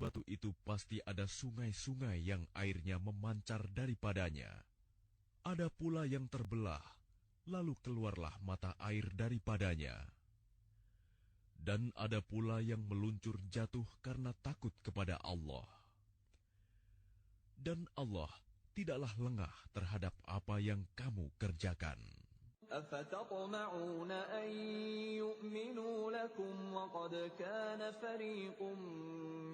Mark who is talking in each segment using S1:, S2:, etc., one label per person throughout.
S1: batu itu pasti ada sungai-sungai yang airnya memancar daripadanya. Ada pula yang terbelah, lalu keluarlah mata air daripadanya. Dan ada pula yang meluncur jatuh karena takut kepada Allah. Dan Allah tidaklah lengah terhadap apa yang kamu kerjakan.
S2: أفتطمعون أن يؤمنوا لكم وقد كان فريق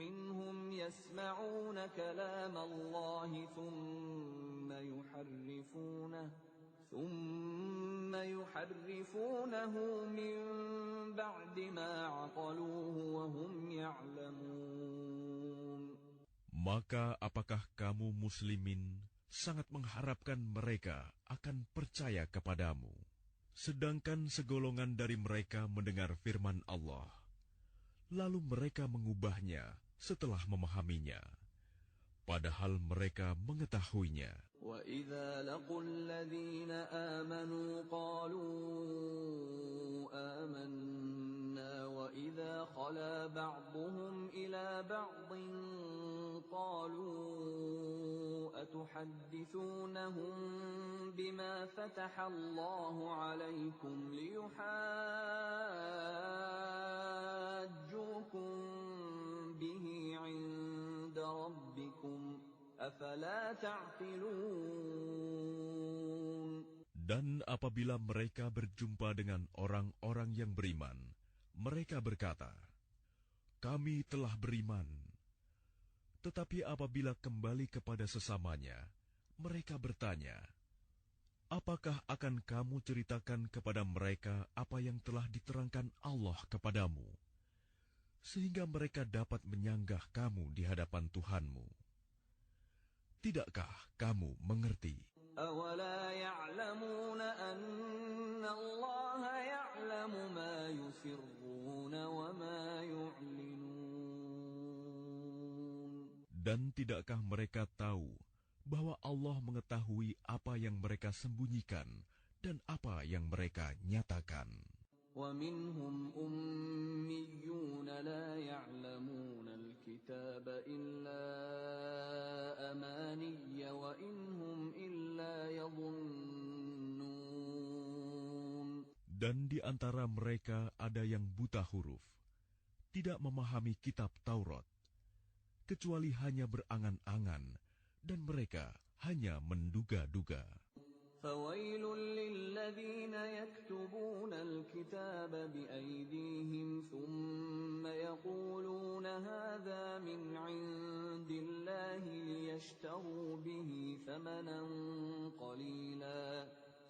S2: منهم يسمعون كلام الله ثم يحرفونه من بعد ما عقلوه وهم يعلمون.
S1: Maka apakah kamu muslimin sangat mengharapkan mereka akan percaya kepadamu, sedangkan segolongan dari mereka mendengar firman Allah, lalu mereka mengubahnya setelah memahaminya, padahal mereka mengetahuinya.
S2: وَإِذَا لَقُوا الَّذِينَ آمَنُوا قَالُوا آمَنَّا وَإِذَا خَلَا بَعْضُهُمْ إِلَى بَعْضٍ قَالُوا أَتُحَدِّثُونَهُم بِمَا فَتَحَ اللَّهُ عَلَيْكُمْ لِيُحَاجُّوكُم بِهِ عِندَ رَبِّكُمْ أَفَلَا تَعْقِلُونَ.
S1: Dan apabila mereka berjumpa dengan orang-orang yang beriman, mereka berkata, "Kami telah beriman." Tetapi apabila kembali kepada sesamanya, mereka bertanya, "Apakah akan kamu ceritakan kepada mereka apa yang telah diterangkan Allah kepadamu, sehingga mereka dapat menyanggah kamu di hadapan Tuhanmu? Tidakkah kamu mengerti?"
S2: أَوَلَا يَعْلَمُونَ أَنَّ اللَّهَ يَعْلَمُ مَا يُسِرُّونَ وَمَا يُعْلِنُونَ.
S1: Dan tidakkah mereka tahu bahwa Allah mengetahui apa yang mereka sembunyikan dan apa yang mereka nyatakan?
S2: وَمِنْهُمْ أُمِّيُّونَ لَا يَعْلَمُونَ الْكِتَابَ إِلَّا أَمَانِيَّ وَإِنْ هُمْ إِلَّا يَظُنُّونَ.
S1: Dan di antara mereka ada yang buta huruf, tidak memahami kitab Taurat, kecuali hanya berangan-angan, dan mereka hanya menduga-duga.
S2: فَوَيْلٌ لِّلَّذِينَ يَكْتُبُونَ الْكِتَابَ بِأَيْدِيهِمْ ثُمَّ يَقُولُونَ هَٰذَا مِنْ عِندِ اللَّهِ لِيَشْتَرُوا بِهِ ثَمَنًا قَلِيلًا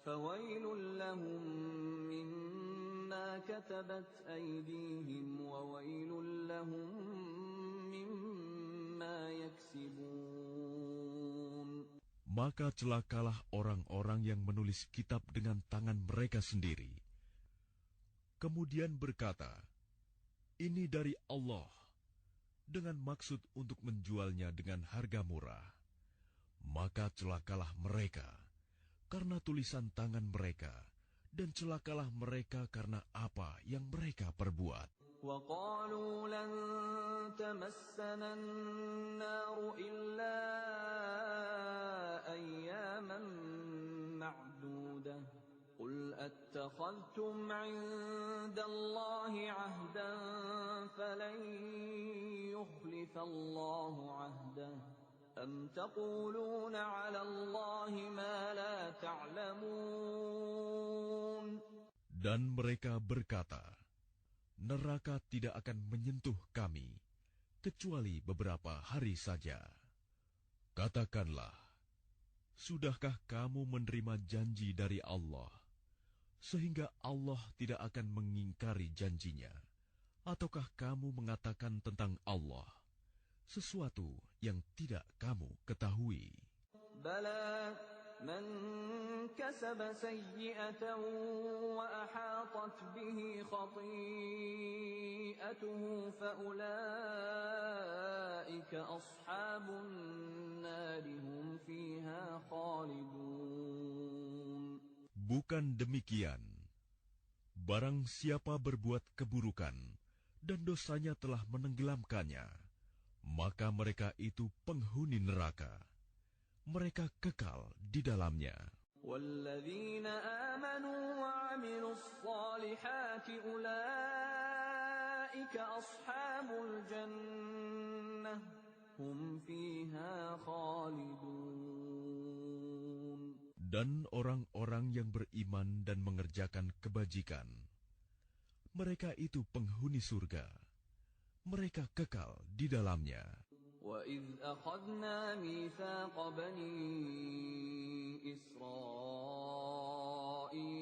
S2: فَوَيْلٌ لَّهُم مِّمَّا كَتَبَتْ أَيْدِيهِمْ وَوَيْلٌ لَّهُم مِّمَّا يَكْسِبُونَ.
S1: Maka celakalah orang-orang yang menulis kitab dengan tangan mereka sendiri, kemudian berkata, "Ini dari Allah," dengan maksud untuk menjualnya dengan harga murah. Maka celakalah mereka karena tulisan tangan mereka, dan celakalah mereka karena apa yang mereka perbuat.
S2: وَقَالُوا لَن تَمَسَّنَا النَّارُ إِلَّا أَيَّامًا مَّعْدُودَةً قُلْ أَتَّخَذْتُمْ عِندَ اللَّهِ عَهْدًا فَلَن يُخْلِفَ اللَّهُ عَهْدَهُ أَمْ تَقُولُونَ عَلَى اللَّهِ مَا لَا تَعْلَمُونَ.
S1: Dan mereka berkata, "Neraka tidak akan menyentuh kami, kecuali beberapa hari saja." Katakanlah, sudahkah kamu menerima janji dari Allah, sehingga Allah tidak akan mengingkari janjinya? Ataukah kamu mengatakan tentang Allah sesuatu yang tidak kamu ketahui?
S2: بَلَىٰ مَن كَسَبَ سَيِّئَةً وَأَحَاطَتْ بِهِ خَطِيئَتُهُ فَأُولَٰئِكَ أَصْحَابُ النَّارِ هُمْ فِيهَا خَالِدُونَ.
S1: Bukan demikian. Barang siapa berbuat keburukan dan dosanya telah menenggelamkannya, maka mereka itu penghuni neraka. Mereka kekal di dalamnya.
S2: وَالَّذِينَ آمَنُوا وَعَمِلُوا الصَّالِحَاتِ أُولَئِكَ أَصْحَابُ الْجَنَّةِ هُمْ فِيهَا خَالِدُونَ.
S1: Dan orang-orang yang beriman dan mengerjakan kebajikan, mereka itu penghuni surga. Mereka kekal di dalamnya.
S2: وَإِذْ أَخَذْنَا مِيثَاقَ بَنِي إِسْرَائِيلَ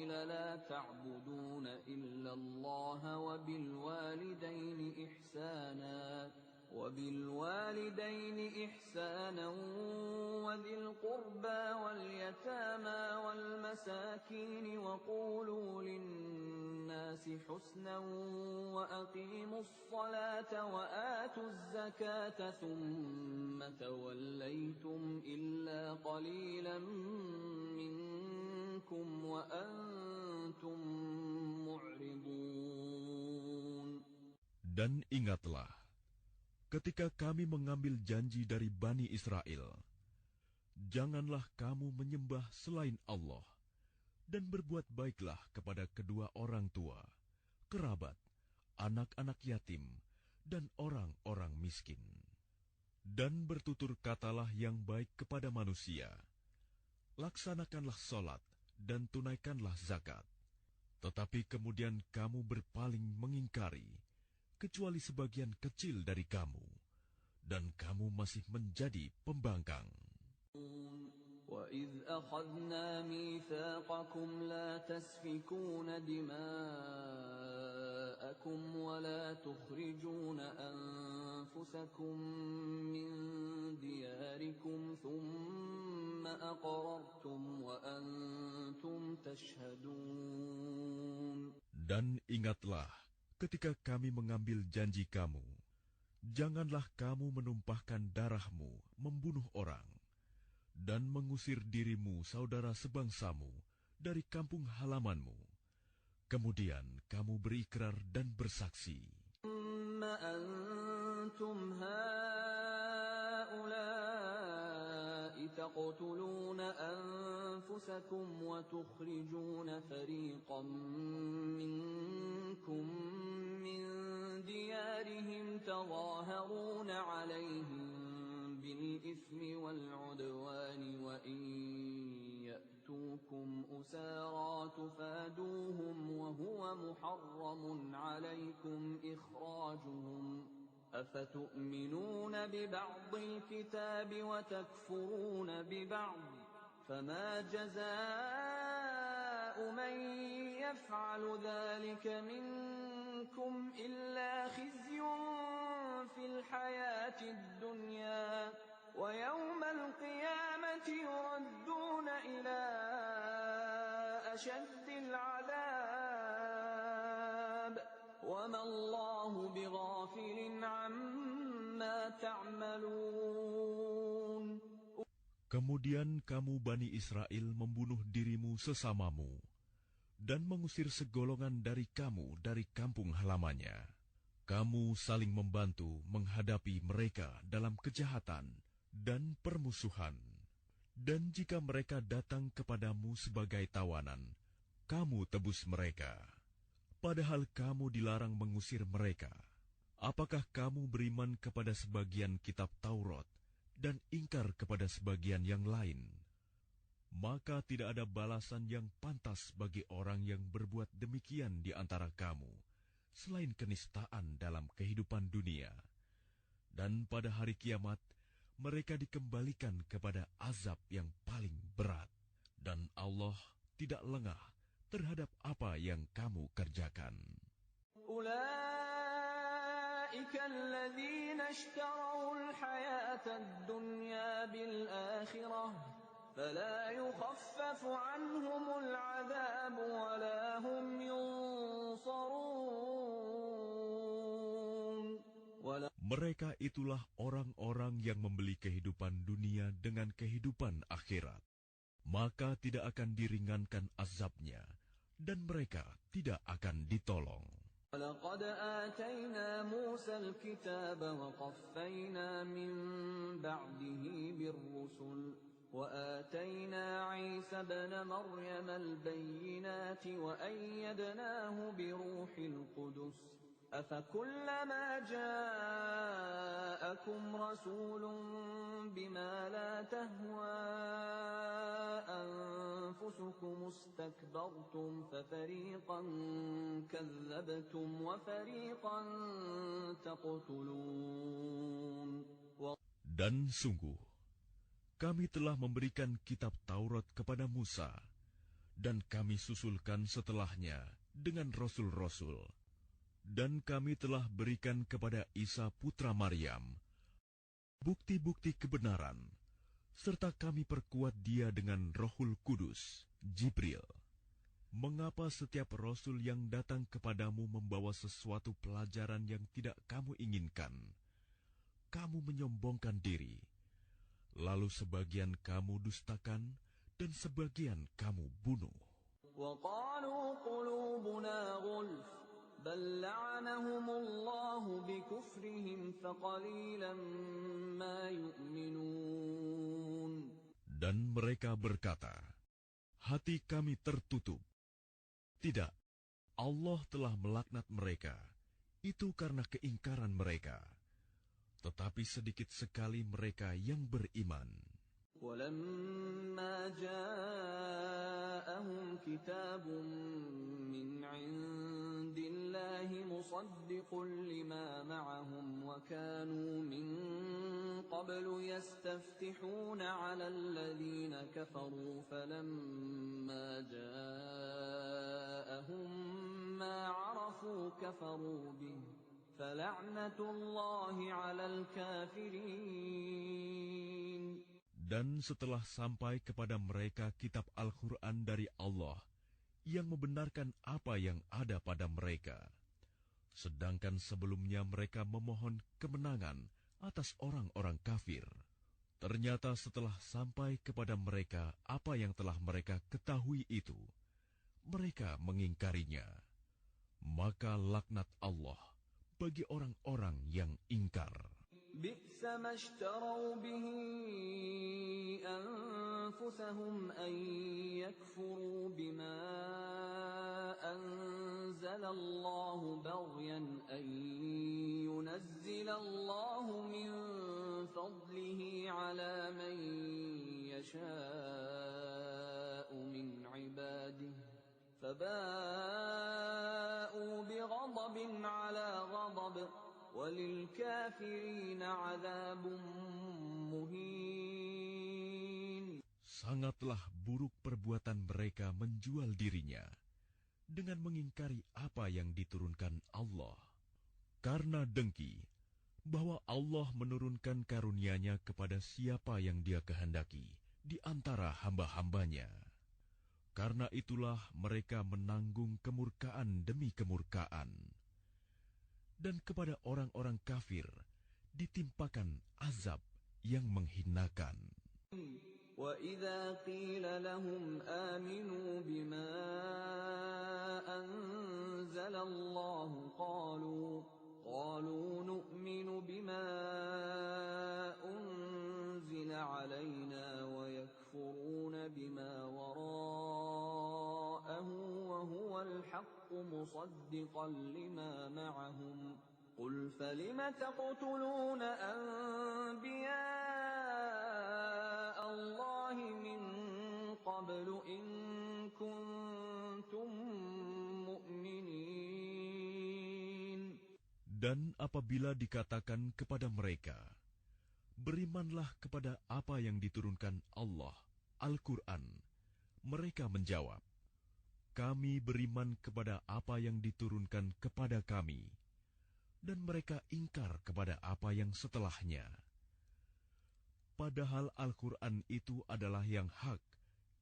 S2: لَا تَعْبُدُونَ إِلَّا اللَّهَ وَبِالْوَالِدَيْنِ إِحْسَانًا وَذِي الْقُرْبَى وَالْيَتَامَى وَالْمَسَاكِينِ وَقُولُوا لِلنَّاسِ حُسْنًا وَأَقِيمُوا الصَّلَاةَ وَآتُوا الزَّكَاةَ ثُمَّ تَوَلَّيْتُمْ إِلَّا قَلِيلًا مِّنكُمْ وَأَنتُم مُّعْرِضُونَ.
S1: Dan ingatlah, ketika kami mengambil janji dari Bani Israel, janganlah kamu menyembah selain Allah, dan berbuat baiklah kepada kedua orang tua, kerabat, anak-anak yatim, dan orang-orang miskin. Dan bertutur katalah yang baik kepada manusia. Laksanakanlah sholat dan tunaikanlah zakat. Tetapi kemudian kamu berpaling mengingkari, kecuali sebagian kecil dari kamu, dan kamu masih menjadi pembangkang.
S2: وَإِذْ أَخَذْنَا مِيثَاقَكُمْ لَا تَسْفِكُونَ دِمَاءَكُمْ وَلَا تُخْرِجُونَ أَنفُسَكُم مِّن دِيَارِكُمْ ثُمَّ أَقْرَرْتُمْ وَأَنتُمْ تَشْهَدُونَ.
S1: Dan ingatlah, ketika kami mengambil janji kamu, janganlah kamu menumpahkan darahmu, membunuh orang, dan mengusir dirimu saudara sebangsamu dari kampung halamanmu. Kemudian kamu berikrar dan bersaksi.
S2: ثُمَّ أَنتُمْ هَٰؤُلَاءِ تَقْتُلُونَ أَنفُسَكُمْ وَتُخْرِجُونَ فَرِيقًا مِّنكُم مِّن دِيَارِهِمْ تَظَاهَرُونَ عَلَيْهِم بِالْإِثْمِ وَالْعُدْوَانِ وَإِن يَأْتُوكُمْ أُسَارَىٰ تُفَادُوهُمْ وَهُوَ مُحَرَّمٌ عَلَيْكُمْ إِخْرَاجُهُمْ ۚ أَفَتُؤْمِنُونَ بِبَعْضِ الْكِتَابِ وَتَكْفُرُونَ بِبَعْضٍ ۚ فَمَا جَزَاءُ مَن يَفْعَلُ ذَٰلِكَ مِنكُمْ إِلَّا خِزْيٌ فِي الْحَيَاةِ الدُّنْيَا ۖ وَيَوْمَ الْقِيَامَةِ يُرَدُّونَ إِلَىٰ أَشَدِّ الْعَذَابِ ۗ وَمَا اللَّهُ بِغَافِلٍ عَمَّا تَعْمَلُونَ.
S1: Kemudian kamu Bani Israel membunuh dirimu sesamamu, dan mengusir segolongan dari kamu dari kampung halamannya. Kamu saling membantu menghadapi mereka dalam kejahatan dan permusuhan. Dan jika mereka datang kepadamu sebagai tawanan, kamu tebus mereka. Padahal kamu dilarang mengusir mereka. Apakah kamu beriman kepada sebagian kitab Taurat dan ingkar kepada sebagian yang lain? Maka tidak ada balasan yang pantas bagi orang yang berbuat demikian di antara kamu, selain kenistaan dalam kehidupan dunia. Dan pada hari kiamat, mereka dikembalikan kepada azab yang paling berat. Dan Allah tidak lengah terhadap apa yang kamu kerjakan.
S2: أُولَٰئِكَ الَّذِينَ اشْتَرَوُا الْحَيَاةَ الدُّنْيَا بِالْآخِرَةِ ۖ فَلَا يُخَفَّفُ عَنْهُمُ الْعَذَابُ وَلَا هُمْ يُنصَرُونَ.
S1: Mereka itulah orang-orang yang membeli kehidupan dunia dengan kehidupan akhirat. Maka tidak akan diringankan azabnya, dan mereka tidak akan ditolong.
S2: وَلَقَدْ آتَيْنَا مُوسَى الْكِتَابَ وَقَفَّيْنَا مِن بَعْدِهِ بِالرُّسُلِ وَآتَيْنَا عِيسَى ابْنَ مَرْيَمَ الْبَيِّنَاتِ وَأَيَّدْنَاهُ بِرُوحِ الْقُدُسِ ۗ أَفَكُلَّمَا جَاءَكُمْ رَسُولٌ بِمَا لَا تَهْوَىٰ أَنفُسُكُمُ اسْتَكْبَرْتُمْ فَفَرِيقًا كَذَّبْتُمْ وَفَرِيقًا تَقْتُلُونَ.
S1: Dan sungguh, kami telah memberikan kitab Taurat kepada Musa, dan kami susulkan setelahnya dengan rasul-rasul. Dan kami telah berikan kepada Isa putra Maryam bukti-bukti kebenaran, serta kami perkuat dia dengan Rohul Kudus, Jibril. Mengapa setiap rasul yang datang kepadamu membawa sesuatu pelajaran yang tidak kamu inginkan, kamu menyombongkan diri, lalu sebagian kamu dustakan dan sebagian kamu bunuh.
S2: وَقَالُوا قُلُوبُنَا غُلْفٌ بَل لَّعَنَهُمُ اللَّهُ بِكُفْرِهِمْ فَقَلِيلًا مَّا يُؤْمِنُونَ.
S1: Dan mereka berkata, hati kami tertutup. Tidak, Allah telah melaknat mereka. Itu karena keingkaran mereka. Tetapi sedikit sekali mereka yang beriman.
S2: وَلَمَّا جَاءَهُمْ كِتَابٌ مِّنْ عِندِ اللَّهِ مُصَدِّقٌ لِّمَا مَعَهُمْ وَكَانُوا مِن قَبْلُ يَسْتَفْتِحُونَ عَلَى الَّذِينَ كَفَرُوا فَلَمَّا جَاءَهُم مَّا عَرَفُوا كَفَرُوا بِهِ فَلَعْنَةُ اللَّهِ عَلَى الْكَافِرِينَ.
S1: Dan setelah sampai kepada mereka kitab Al-Quran dari Allah yang membenarkan apa yang ada pada mereka, sedangkan sebelumnya mereka memohon kemenangan atas orang-orang kafir, ternyata setelah sampai kepada mereka apa yang telah mereka ketahui itu, mereka mengingkarinya. Maka laknat Allah bagi orang-orang yang ingkar.
S2: بِئْسَ مَا اشْتَرَوْا بِهِ أَنفُسَهُمْ أَن يَكْفُرُوا بِمَا أَنزَلَ اللَّهُ بَغْيًا أَن يُنَزِّلَ اللَّهُ مِن فَضْلِهِ عَلَىٰ مَن يَشَاءُ مِنْ عِبَادِهِ فَبَاءُوا بِغَضَبٍ عَلَىٰ غَضَبٍ وَلِلْكَافِرِينَ عَذَابٌ مُّهِينٌ.
S1: Sangatlah buruk perbuatan mereka menjual dirinya dengan mengingkari apa yang diturunkan Allah, karena dengki bahwa Allah menurunkan karunia-Nya kepada siapa yang Dia kehendaki di antara hamba-hambanya. Karena itulah mereka menanggung kemurkaan demi kemurkaan. Dan kepada orang-orang kafir ditimpakan azab yang menghinakan.
S2: وَإِذَا قِيلَ لَهُمْ آمِنُوا بِمَا أَنزَلَ اللَّهُ قَالُوا نُؤْمِنُ بِمَا أُنزِلَ عَلَيْنَا وَيَكْفُرُونَ بِمَا وَرَاءَهُ وَهُوَ الْحَقُّ مُصَدِّقًا لِّمَا مَعَهُمْ قُلْ فَلِمَ تَقْتُلُونَ أَنبِيَاءَ اللَّهِ مِن قَبْلُ إِن كُنتُم مُّؤْمِنِينَ.
S1: Dan apabila dikatakan kepada mereka, berimanlah kepada apa yang diturunkan Allah, Al-Quran, mereka menjawab, kami beriman kepada apa yang diturunkan kepada kami. Dan mereka ingkar kepada apa yang setelahnya. Padahal Al-Quran itu adalah yang hak,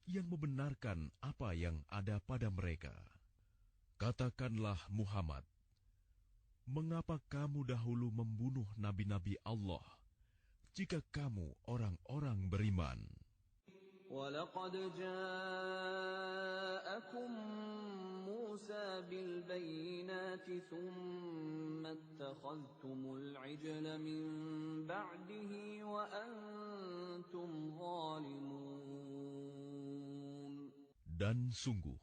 S1: yang membenarkan apa yang ada pada mereka. Katakanlah Muhammad, mengapa kamu dahulu membunuh nabi-nabi Allah, jika kamu orang-orang beriman?
S2: وَلَقَدْ جَاءَكُم موسى بالبينات ثم اتخذتم العجل من بعده وأنتم ظالمون.
S1: Dan sungguh,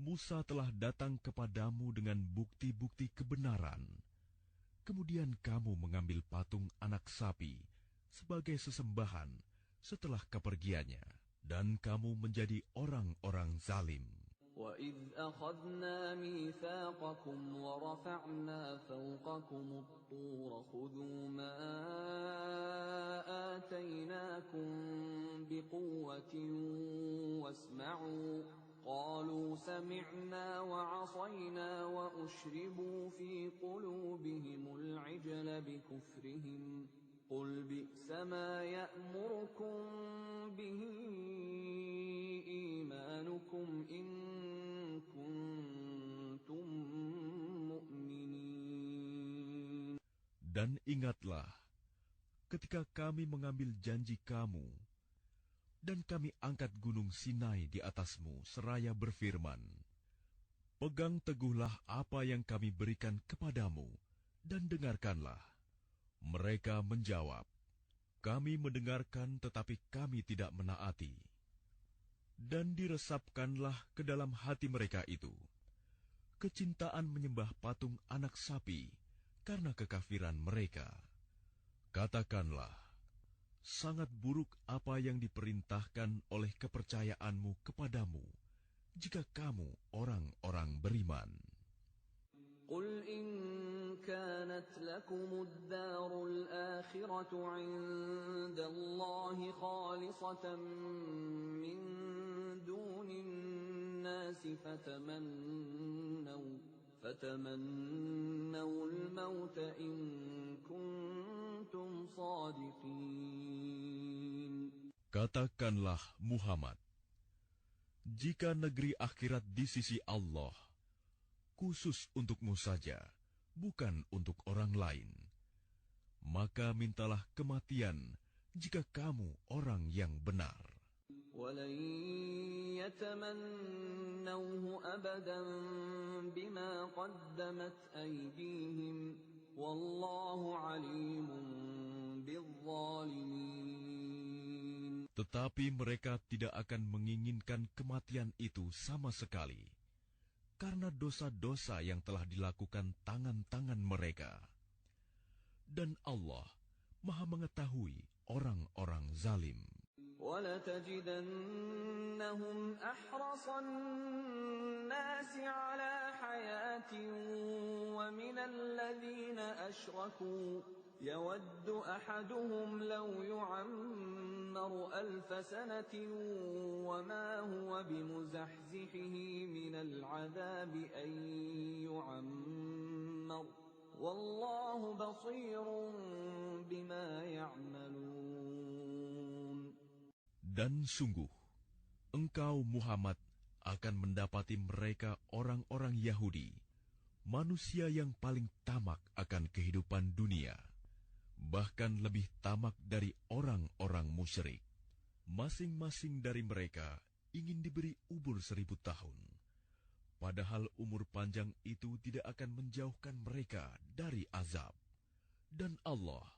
S1: Musa telah datang kepadamu dengan bukti-bukti kebenaran. Kemudian kamu mengambil patung anak sapi sebagai sesembahan setelah kepergiannya, dan kamu menjadi orang-orang zalim.
S2: وَإِذْ أَخَذْنَا مِيثَاقَكُمْ وَرَفَعْنَا فَوْقَكُمُ الطُّورَ خُذُوا مَا آتَيْنَاكُمْ بِقُوَّةٍ وَاسْمَعُوا قَالُوا سَمِعْنَا وَعَصَيْنَا وَأُشْرِبُوا فِي قُلُوبِهِمُ الْعِجْلَ بِكُفْرِهِمْ قُلْ بِئْسَ مَا يَأْمُرُكُمْ بِهِ إِيمَانُكُمْ إِن كُنتُم مُّؤْمِنِينَ.
S1: Dan ingatlah ketika kami mengambil janji kamu dan kami angkat gunung Sinai di atasmu seraya berfirman, pegang teguhlah apa yang kami berikan kepadamu dan dengarkanlah. Mereka menjawab, kami mendengarkan tetapi kami tidak menaati. Dan diresapkanlah ke dalam hati mereka itu kecintaan menyembah patung anak sapi karena kekafiran mereka. Katakanlah, sangat buruk apa yang diperintahkan oleh kepercayaanmu kepadamu jika kamu orang-orang beriman.
S2: قُلْ إِن كَانَتْ لَكُمُ الدَّارُ الْآخِرَةُ عِندَ اللَّهِ خَالِصَةً مِّن دُونِ النَّاسِ فَتَمَنَّوُا الْمَوْتَ إِن كُنتُمْ صَادِقِينَ.
S1: Katakanlah Muhammad, jika negeri akhirat di sisi Allah khusus untukmu saja, bukan untuk orang lain, maka mintalah kematian jika kamu orang yang benar.
S2: وَلَن يَتَمَنَّوْهُ أَبَدًا بِمَا قَدَّمَتْ أَيْدِيهِمْ وَاللَّهُ عَلِيمٌ بِالظَّالِمِينَ.
S1: Tetapi mereka tidak akan menginginkan kematian itu sama sekali, karena dosa-dosa yang telah dilakukan tangan-tangan mereka. Dan Allah Maha mengetahui orang-orang zalim.
S2: وَلَتَجِدَنَّهُمْ أَحْرَصَ النَّاسِ عَلَى حَيَاةٍ وَمِنَ الَّذِينَ أَشْرَكُوا يَوَدُّ أَحَدُهُمْ لَوْ يُعَمَّرُ 1000 سَنَةٍ وَمَا هُوَ بِمُزَحْزِحِهِ مِنَ الْعَذَابِ أَن يُعَمَّرَ وَاللَّهُ بَصِيرٌ بِمَا يَعْمَلُونَ.
S1: Dan sungguh, engkau Muhammad akan mendapati mereka orang-orang Yahudi, manusia yang paling tamak akan kehidupan dunia, bahkan lebih tamak dari orang-orang musyrik. Masing-masing dari mereka ingin diberi umur 1000 tahun, padahal umur panjang itu tidak akan menjauhkan mereka dari azab. Dan Allah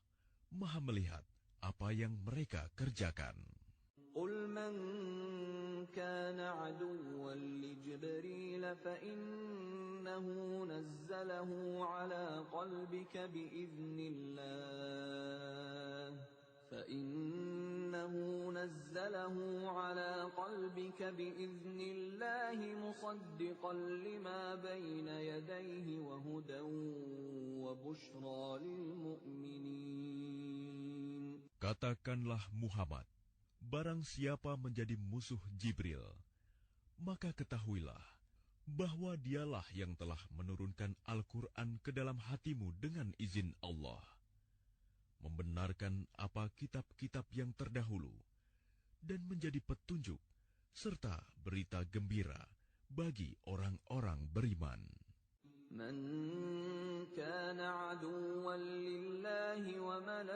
S1: Maha melihat apa yang mereka kerjakan.
S2: قُلْ مَنْ كَانَ عَدُوًّا لِجِبْرِيلَ فَإِنَّهُ نَزَّلَهُ عَلَى قَلْبِكَ بِإِذْنِ اللَّهِ مُصَدِّقًا لِمَا بَيْنَ يَدَيْهِ وَهُدًى وَبُشْرَى لِلْمُؤْمِنِينَ.
S1: Katakanlah Muhammad, barang siapa menjadi musuh Jibril, maka ketahuilah bahwa dialah yang telah menurunkan Al-Quran ke dalam hatimu dengan izin Allah, membenarkan apa kitab-kitab yang terdahulu, dan menjadi petunjuk serta berita gembira bagi orang-orang beriman.
S2: مَنْ كَانَ عَدُوًّا لِلَّهِ وَمَلَائِكَتِهِ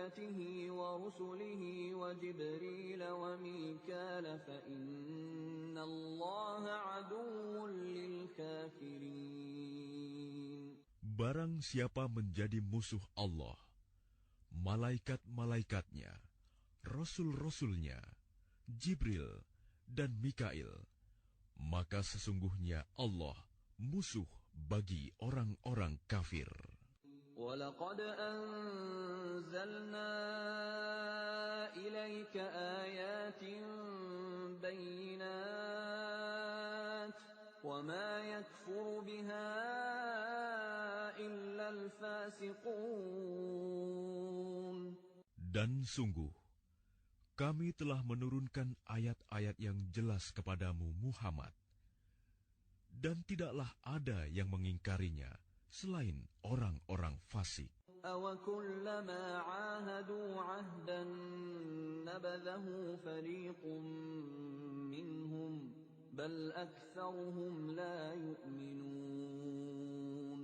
S2: وملائكته ورسله وجبريل وميكال فإن الله عدو للكافرين.
S1: Barang siapa menjadi musuh Allah, malaikat-malaikatnya, rasul-rasulnya, Jibril dan Mikail, maka sesungguhnya Allah musuh bagi orang-orang kafir.
S2: وَلَقَدْ أَنزَلْنَا إِلَيْكَ آيَاتٍ بَيِّنَاتٍ وَمَا يَكْفُرُ بِهَا إِلَّا الْفَاسِقُونَ.
S1: Dan sungguh, kami telah menurunkan ayat-ayat yang jelas kepadamu Muhammad, dan tidaklah ada yang mengingkarinya selain orang-orang fasik.
S2: أَوَكُلَّمَا عَاهَدُوا عَهْدًا نَبَذَهُ فَرِيقٌ مِّنْهُمْ بَلْ أَكْثَرُهُمْ لَا يُؤْمِنُونَ.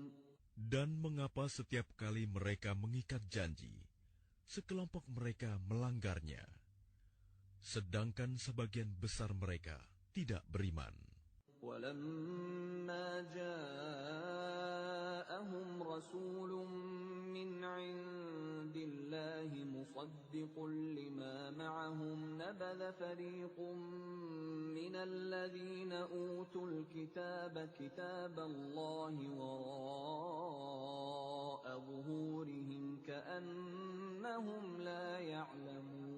S1: Dan mengapa setiap kali mereka mengikat janji, sekelompok mereka melanggarnya, sedangkan sebagian besar mereka tidak beriman.
S2: وَلَمَّا جَاءَهُمْ رَسُولٌ مِّنْ عِندِ اللَّهِ مُصَدِّقٌ لِّمَا مَعَهُمْ نَبَذَ فَرِيقٌ مِّنَ الَّذِينَ أُوتُوا الْكِتَابَ كِتَابَ اللَّهِ وَرَاءَ ظُهُورِهِمْ كَأَنَّهُمْ لَا يَعْلَمُونَ.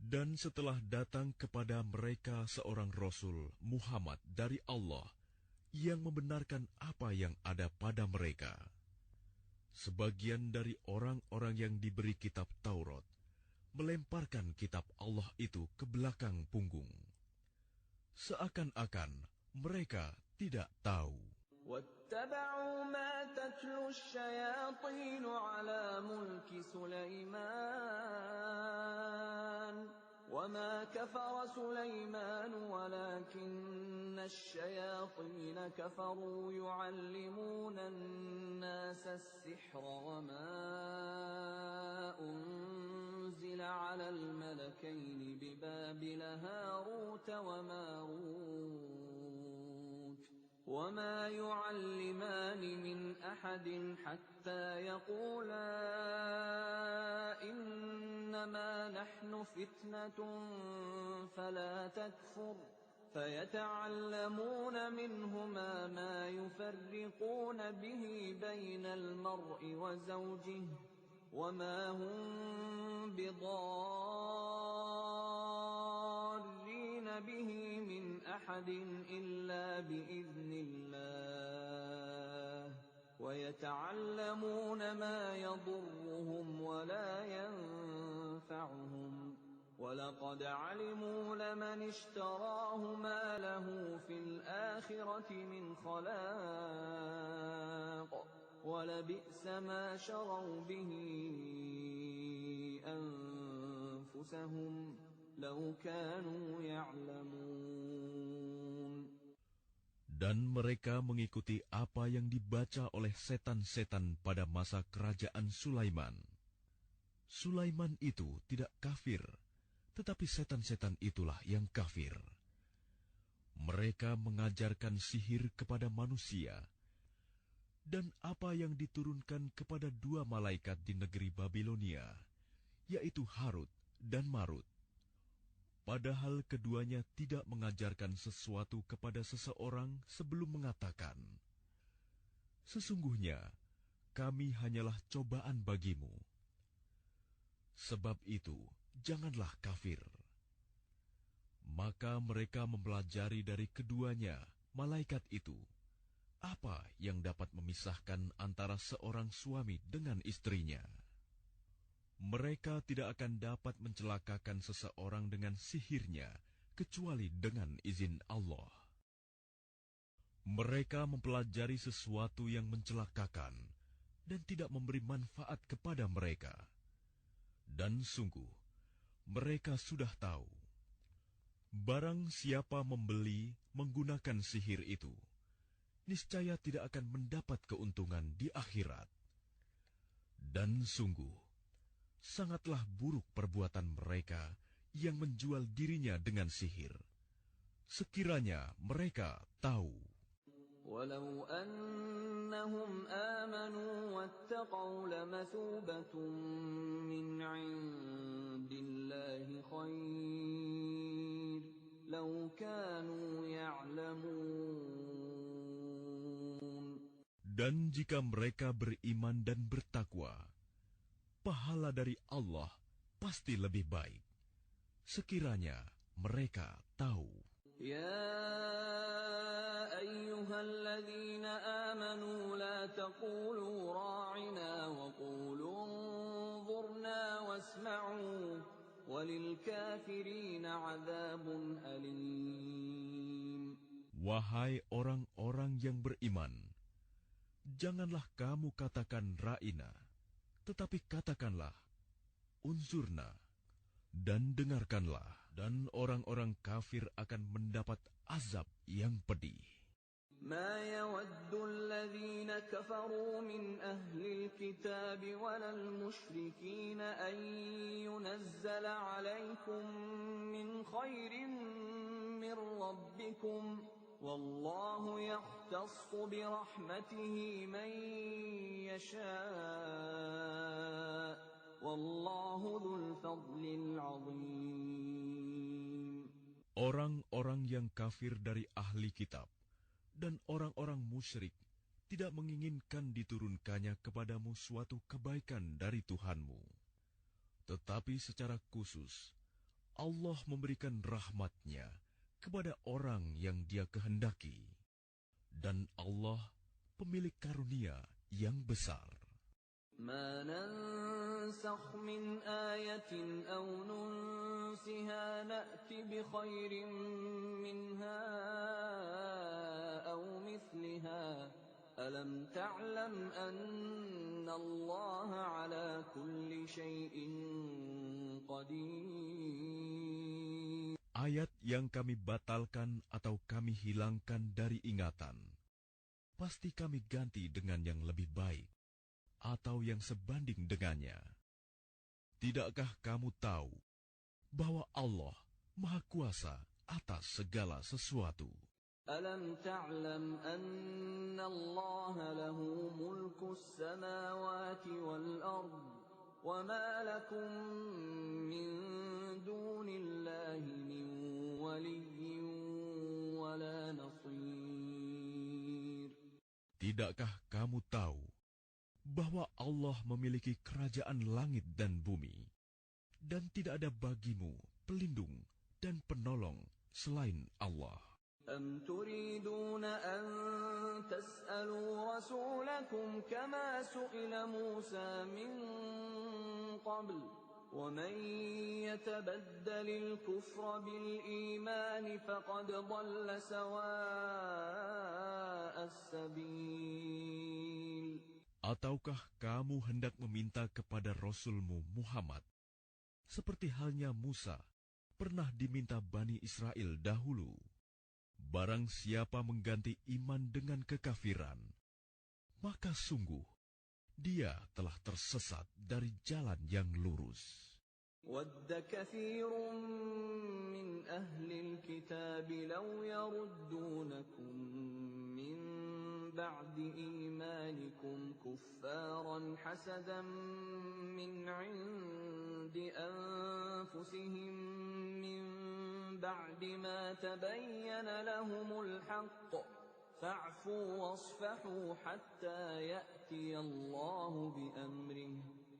S1: Dan setelah datang kepada mereka seorang Rasul Muhammad dari Allah yang membenarkan apa yang ada pada mereka, sebagian dari orang-orang yang diberi kitab Taurat melemparkan kitab Allah itu ke belakang punggung, seakan-akan mereka tidak tahu.
S2: وَاتَّبَعُوا مَا تَتْلُو الشَّيَاطِينُ عَلَى مُلْكِ سُلَيْمَانَ وَمَا كَفَرَ سُلَيْمَانُ وَلَكِنَّ الشَّيَاطِينَ كَفَرُوا يُعَلِّمُونَ النَّاسَ السِّحْرَ وَمَا أُنزِلَ عَلَى الْمَلَكَيْنِ بِبَابِلَ هَارُوتَ وَمَارُوتَ وَمَا يُعَلِّمَانِ مِنْ أَحَدٍ حَتَّى يَقُولَا إِنَّمَا نَحْنُ فِتْنَةٌ فَلَا تَكْفُرْ فَيَتَعَلَّمُونَ مِنْهُمَا مَا يُفَرِّقُونَ بِهِ بَيْنَ الْمَرْءِ وَزَوْجِهِ وَمَا هُمْ بِضَارِّينَ بِهِ مِنْ أَحَدٍ إِلَّا بِإِذْنِ اللَّهِ وَيَتَعَلَّمُونَ مَا يَضُرُّهُمْ وَلَا يَنفَعُهُمْ وَلَقَدْ عَلِمُوا لَمَنِ اشْتَرَاهُ مَا لَهُ فِي الْآخِرَةِ مِنْ خَلَاقٍ وَلَبِئْسَ مَا شَرَوْا بِهِ أَنفُسَهُمْ لَوْ كَانُوا يَعْلَمُونَ.
S1: Dan mereka mengikuti apa yang dibaca oleh setan-setan pada masa kerajaan Sulaiman. Sulaiman itu tidak kafir, tetapi setan-setan itulah yang kafir. Mereka mengajarkan sihir kepada manusia, dan apa yang diturunkan kepada dua malaikat di negeri Babilonia, yaitu Harut dan Marut. Padahal keduanya tidak mengajarkan sesuatu kepada seseorang sebelum mengatakan, "Sesungguhnya kami hanyalah cobaan bagimu." Sebab itu, janganlah kafir. Maka mereka mempelajari dari keduanya, malaikat itu, apa yang dapat memisahkan antara seorang suami dengan istrinya. Mereka tidak akan dapat mencelakakan seseorang dengan sihirnya, kecuali dengan izin Allah. Mereka mempelajari sesuatu yang mencelakakan dan tidak memberi manfaat kepada mereka. Dan sungguh, mereka sudah tahu, barang siapa membeli menggunakan sihir itu, niscaya tidak akan mendapat keuntungan di akhirat. Dan sungguh, Sangatlah buruk perbuatan mereka yang menjual dirinya dengan sihir. Sekiranya mereka tahu.
S2: ولو أنهم آمنوا واتقوا لمثوبة من عند الله خير لو كانوا يعلمون.
S1: Dan jika mereka beriman dan bertakwa, pahala dari Allah pasti lebih baik. Sekiranya mereka tahu.
S2: يا أيها الذين آمنوا لا تقولوا راعنا وقولوا انظرنا واسمعوا وللكافرين عذاب أليم.
S1: Wahai orang-orang yang beriman, janganlah kamu katakan ra'ina, tetapi katakanlah unzurna, dan dengarkanlah, dan orang-orang kafir akan mendapat azab yang pedih.
S2: ما يود الذين كفروا من أهل الكتاب ولا المشركين أن ينزل عليكم من خير من ربكم والله يختص برحمته من يشاء والله ذو الفضل العظيم.
S1: Orang-orang yang kafir dari ahli kitab dan orang-orang musyrik tidak menginginkan diturunkannya kepadamu suatu kebaikan dari Tuhanmu. Tetapi secara khusus, Allah memberikan rahmat-Nya kepada orang yang Dia kehendaki. Dan Allah pemilik karunia yang besar.
S2: ما ننسخ من آية أو ننسها نأت بخير منها أو مثلها ألم تعلم أن الله على كل شيء قدير.
S1: Ayat yang kami batalkan atau kami hilangkan dari ingatan, pasti kami ganti dengan yang lebih baik atau yang sebanding dengannya. Tidakkah kamu tahu bahwa Allah Maha Kuasa atas segala sesuatu?
S2: ألم تعلم أن الله له ملك السماوات والأرض وما لكم من دون الله من ولي ولا نصير.
S1: Tidakkah kamu tahu bahwa Allah memiliki kerajaan langit dan bumi, dan tidak ada bagimu pelindung dan penolong selain Allah?
S2: أم تريدون أن تسألوا رسولكم كما سئل موسى من قبل ومن يتبدل الكفر بالإيمان فقد ضل سواء السبيل.
S1: Ataukah kamu hendak meminta kepada Rasulmu Muhammad, seperti halnya Musa pernah diminta Bani Israel dahulu? Barang siapa mengganti iman dengan kekafiran, maka sungguh dia telah tersesat dari jalan yang lurus.
S2: وَدَّ كَثِيرٌ مِّنْ أَهْلِ الْكِتَابِ لَوْ يَرُدُّونَكُم مِّن بَعْدِ إِيمَانِكُمْ كُفَّارًا حَسَدًا مِّنْ عِندِ أَنفُسِهِم مِّن بَعْدِ مَا تَبَيَّنَ لَهُمُ الْحَقُّ فَاعْفُوا وَاصْفَحُوا حَتَّى يَأْتِيَ اللَّهُ بِأَمْرِهِ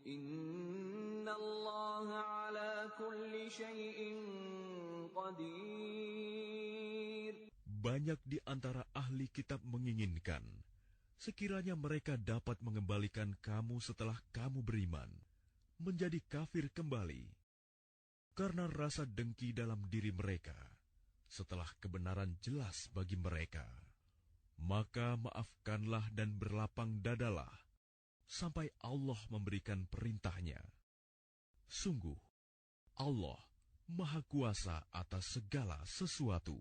S2: إِنَّ اللَّهَ عَلَى كُلِّ شَيْءٍ قَدِيرٌ.
S1: Banyak di antara ahli kitab menginginkan, sekiranya mereka dapat mengembalikan kamu setelah kamu beriman, menjadi kafir kembali, karena rasa dengki dalam diri mereka, setelah kebenaran jelas bagi mereka. Maka maafkanlah dan berlapang dadalah, sampai Allah memberikan perintahnya. Sungguh, Allah Maha Kuasa atas segala sesuatu.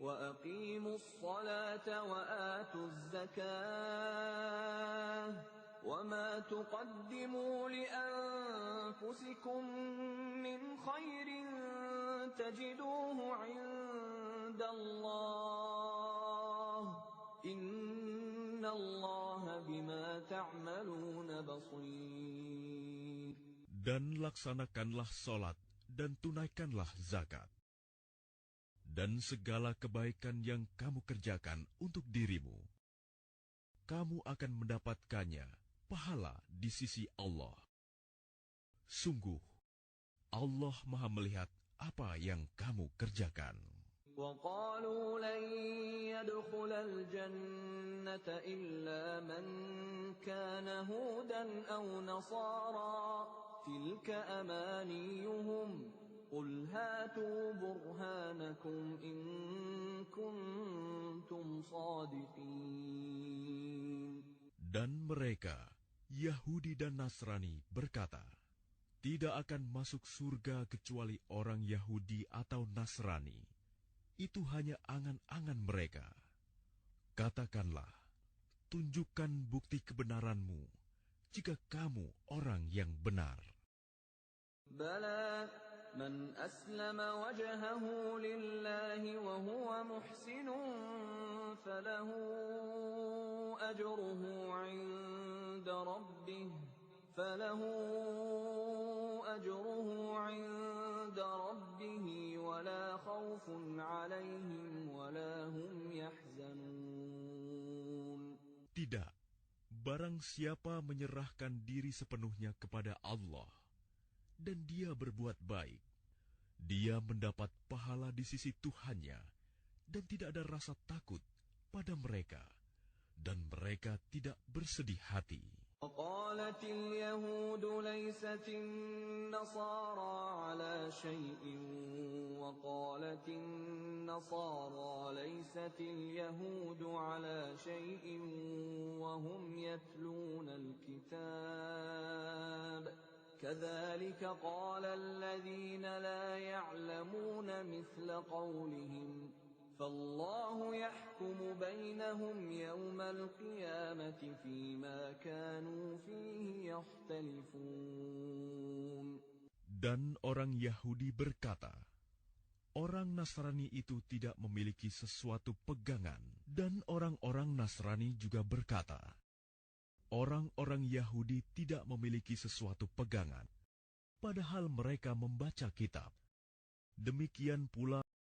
S2: وَأَقِيمُوا الصَّلَاةَ وَآتُوا الزَّكَاةَ وَمَا تُقَدِّمُوا لِأَنفُسِكُم أنفسكم من خير تجدوه عند الله إن الله بما تعملون بصير.
S1: Dan laksanakanlah solat dan tunaikanlah zakat. Dan segala kebaikan yang kamu kerjakan untuk dirimu, kamu akan mendapatkannya pahala di sisi Allah. Sungguh, Allah Maha melihat apa yang kamu kerjakan.
S2: وقالوا لن يدخل الجنة إلا من كان هودا أو نصارى تلك أمانيهم قل هاتوا برهانكم إن كنتم صادقين.
S1: Dan mereka, Yahudi dan Nasrani, berkata, tidak akan masuk surga kecuali orang Yahudi atau Nasrani. Itu hanya angan-angan mereka. Katakanlah, tunjukkan bukti kebenaranmu jika kamu orang yang benar.
S2: بلى من أسلم وجهه لله وهو محسن فله أجره عند ربه ولا خوف عليهم ولا هم يحزنون.
S1: Tidak, barang siapa menyerahkan diri sepenuhnya kepada Allah dan dia berbuat baik, dia mendapat pahala di sisi Tuhannya dan tidak ada rasa takut pada mereka, dan mereka tidak bersedih hati.
S2: وقالت اليهود ليست النصارى على شيء وقالت النصارى ليست اليهود على شيء وهم يتلون الكتاب كذلك قال الذين لا يعلمون مثل قولهم فالله يحكم بينهم يوم القيامة فيما كانوا فيه يختلفون.
S1: Dan orang Yahudi berkata, orang Nasrani itu tidak memiliki sesuatu pegangan. Dan orang-orang Nasrani juga berkata, orang-orang Yahudi tidak memiliki sesuatu pegangan, padahal mereka membaca kitab. Demikian pula